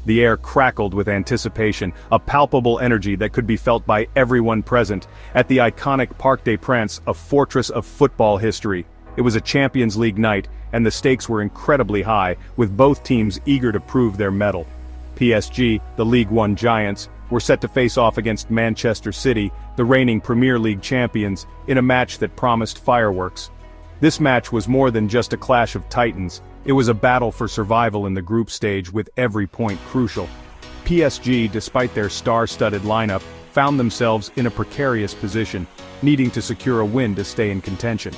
The air crackled with anticipation, a palpable energy that could be felt by everyone present, at the iconic Parc des Princes, a fortress of football history. It was a Champions League night, and the stakes were incredibly high, with both teams eager to prove their mettle. PSG, the League One giants, were set to face off against Manchester City, the reigning Premier League champions, in a match that promised fireworks. This match was more than just a clash of titans. It was a battle for survival in the group stage, with every point crucial. PSG, despite their star-studded lineup, found themselves in a precarious position, needing to secure a win to stay in contention.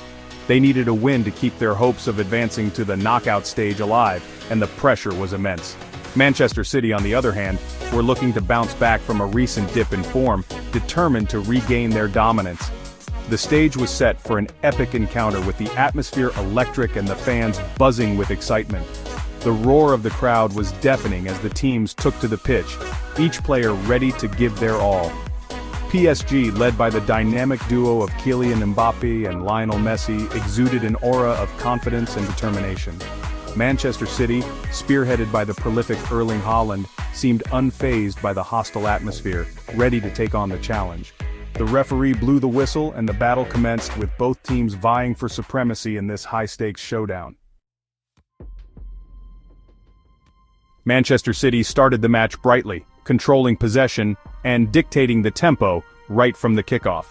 They needed a win to keep their hopes of advancing to the knockout stage alive, and the pressure was immense. Manchester City, on the other hand, were looking to bounce back from a recent dip in form, determined to regain their dominance. The stage was set for an epic encounter, with the atmosphere electric and the fans buzzing with excitement. The roar of the crowd was deafening as the teams took to the pitch, each player ready to give their all. PSG, led by the dynamic duo of Kylian Mbappé and Lionel Messi, exuded an aura of confidence and determination. Manchester City, spearheaded by the prolific Erling Haaland, seemed unfazed by the hostile atmosphere, ready to take on the challenge. The referee blew the whistle and the battle commenced, with both teams vying for supremacy in this high-stakes showdown. Manchester City started the match brightly, controlling possession and dictating the tempo right from the kickoff.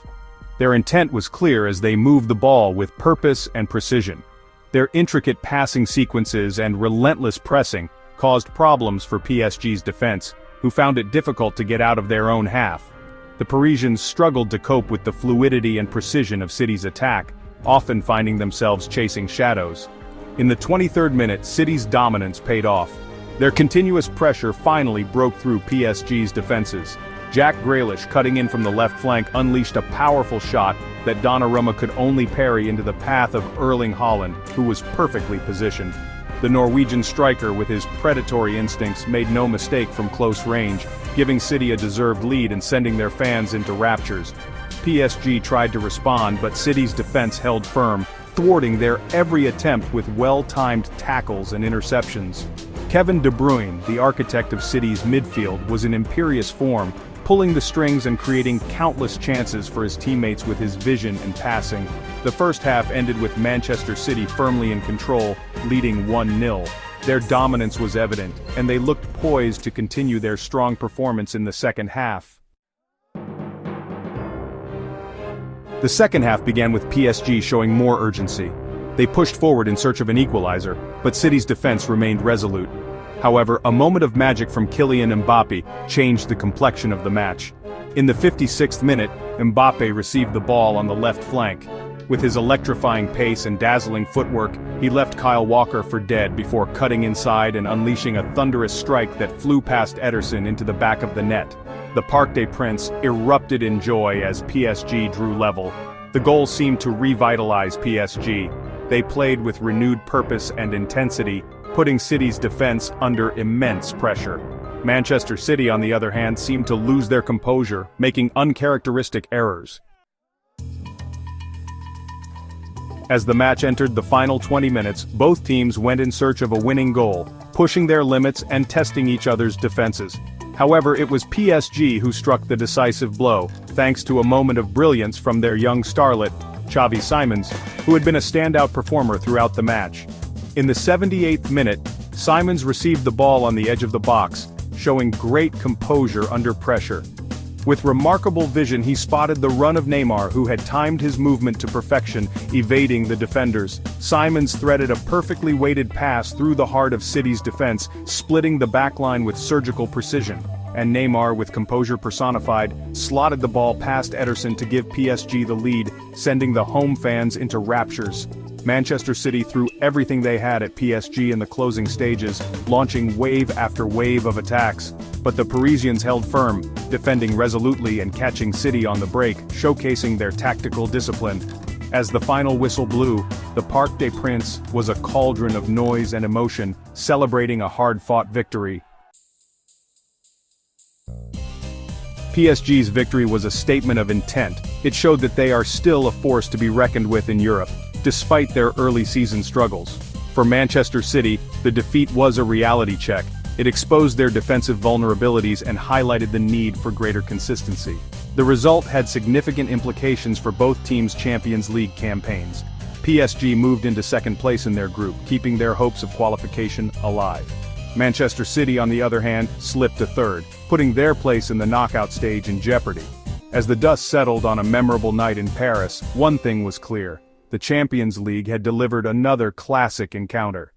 Their intent was clear as they moved the ball with purpose and precision. Their intricate passing sequences and relentless pressing caused problems for PSG's defense, who found it difficult to get out of their own half. The Parisians struggled to cope with the fluidity and precision of City's attack, often finding themselves chasing shadows. In the 23rd minute, City's dominance paid off. Their continuous pressure finally broke through PSG's defenses. Jack Grealish, cutting in from the left flank, unleashed a powerful shot that Donnarumma could only parry into the path of Erling Haaland, who was perfectly positioned. The Norwegian striker, with his predatory instincts, made no mistake from close range, giving City a deserved lead and sending their fans into raptures. PSG tried to respond, but City's defense held firm, thwarting their every attempt with well-timed tackles and interceptions. Kevin De Bruyne, the architect of City's midfield, was in imperious form, pulling the strings and creating countless chances for his teammates with his vision and passing. The first half ended with Manchester City firmly in control, leading 1-0. Their dominance was evident, and they looked poised to continue their strong performance in the second half. The second half began with PSG showing more urgency. They pushed forward in search of an equalizer, but City's defense remained resolute. However, a moment of magic from Kylian Mbappé changed the complexion of the match. In the 56th minute, Mbappé received the ball on the left flank. With his electrifying pace and dazzling footwork, he left Kyle Walker for dead before cutting inside and unleashing a thunderous strike that flew past Ederson into the back of the net. The Parc des Princes erupted in joy as PSG drew level. The goal seemed to revitalize PSG. They played with renewed purpose and intensity, putting City's defense under immense pressure. Manchester City, on the other hand, seemed to lose their composure, making uncharacteristic errors. As the match entered the final 20 minutes, both teams went in search of a winning goal, pushing their limits and testing each other's defenses. However, it was PSG who struck the decisive blow, thanks to a moment of brilliance from their young starlet, Xavi Simons, who had been a standout performer throughout the match. In the 78th minute, Simons received the ball on the edge of the box, showing great composure under pressure. With remarkable vision, he spotted the run of Neymar, who had timed his movement to perfection, evading the defenders. Simons threaded a perfectly weighted pass through the heart of City's defense, splitting the backline with surgical precision. And Neymar, with composure personified, slotted the ball past Ederson to give PSG the lead, sending the home fans into raptures. Manchester City threw everything they had at PSG in the closing stages, launching wave after wave of attacks. But the Parisians held firm, defending resolutely and catching City on the break, showcasing their tactical discipline. As the final whistle blew, the Parc des Princes was a cauldron of noise and emotion, celebrating a hard-fought victory. PSG's victory was a statement of intent. It showed that they are still a force to be reckoned with in Europe, despite their early season struggles. For Manchester City, the defeat was a reality check. It exposed their defensive vulnerabilities and highlighted the need for greater consistency. The result had significant implications for both teams' Champions League campaigns. PSG moved into second place in their group, keeping their hopes of qualification alive. Manchester City, on the other hand, slipped to third, putting their place in the knockout stage in jeopardy. As the dust settled on a memorable night in Paris, one thing was clear: the Champions League had delivered another classic encounter.